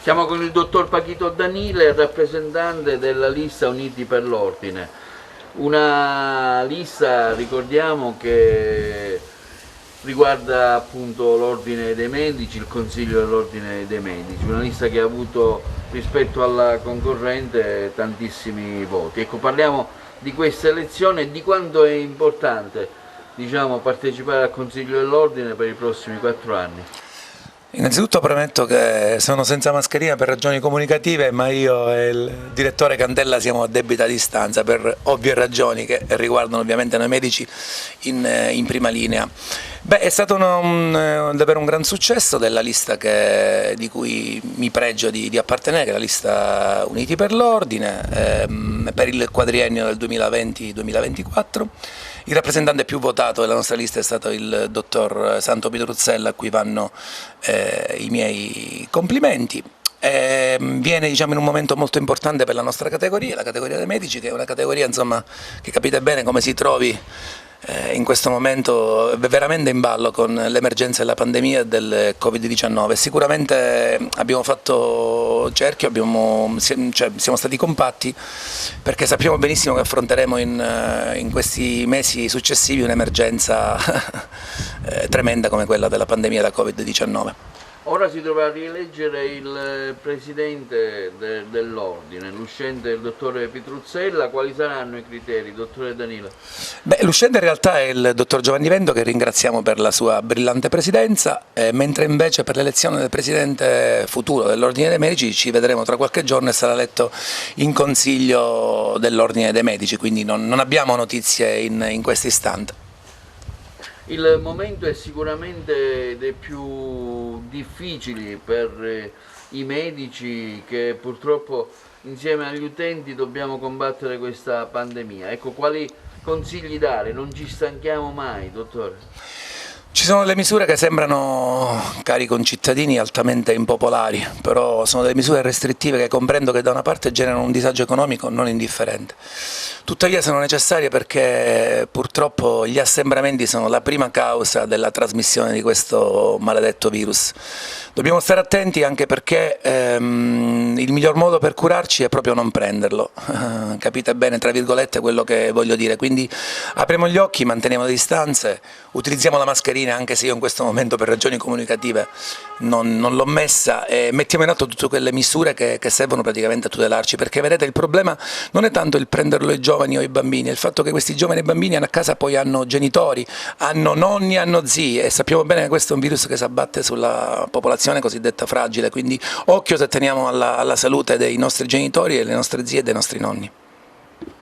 Siamo con il dottor Pachito Danile, rappresentante della lista Uniti per l'Ordine. Una lista, ricordiamo, che riguarda appunto l'Ordine dei Medici, il Consiglio dell'Ordine dei Medici, una lista che ha avuto rispetto alla concorrente tantissimi voti. Ecco, parliamo di questa elezione e di quanto è importante, diciamo, partecipare al Consiglio dell'Ordine per i prossimi 4 anni. Innanzitutto premetto che sono senza mascherina per ragioni comunicative, ma io e il direttore Candella siamo a debita distanza per ovvie ragioni che riguardano ovviamente noi medici in prima linea. Beh, è stato davvero un gran successo della lista di cui mi pregio di appartenere, che è la lista Uniti per l'Ordine, per il quadriennio del 2020-2024. Il rappresentante più votato della nostra lista è stato il dottor Santo Pitruzzella, a cui vanno i miei complimenti. Viene, diciamo, in un momento molto importante per la nostra categoria, la categoria dei medici, che è una categoria, insomma, che capite bene come si trovi in questo momento veramente in ballo con l'emergenza della pandemia del Covid-19. Sicuramente abbiamo fatto cerchio, siamo stati compatti, perché sappiamo benissimo che affronteremo in questi mesi successivi un'emergenza tremenda come quella della pandemia da Covid-19. Ora si dovrà rieleggere il presidente dell'ordine, l'uscente il dottore Pitruzzella. Quali saranno i criteri, dottore Danilo? Beh, l'uscente in realtà è il dottor Giovanni Vento, che ringraziamo per la sua brillante presidenza, mentre invece per l'elezione del presidente futuro dell'Ordine dei Medici ci vedremo tra qualche giorno e sarà eletto in consiglio dell'Ordine dei Medici, quindi non abbiamo notizie in questo istante. Il momento è sicuramente dei più difficili per i medici, che purtroppo insieme agli utenti dobbiamo combattere questa pandemia. Ecco, quali consigli dare? Non ci stanchiamo mai, dottore. Ci sono delle misure che sembrano, cari concittadini, altamente impopolari, però sono delle misure restrittive che comprendo che da una parte generano un disagio economico non indifferente. Tuttavia sono necessarie perché purtroppo gli assembramenti sono la prima causa della trasmissione di questo maledetto virus. Dobbiamo stare attenti anche perché il miglior modo per curarci è proprio non prenderlo, capite bene, tra virgolette, quello che voglio dire. Quindi apriamo gli occhi, manteniamo le distanze, utilizziamo la mascherina, anche se io in questo momento per ragioni comunicative non l'ho messa, e mettiamo in atto tutte quelle misure che servono praticamente a tutelarci, perché vedete il problema non è tanto il prenderlo ai giovani o ai bambini, è il fatto che questi giovani e bambini a casa poi hanno genitori, hanno nonni, hanno zii, e sappiamo bene che questo è un virus che si abbatte sulla popolazione cosiddetta fragile, quindi occhio se teniamo alla salute dei nostri genitori e delle nostre zie e dei nostri nonni.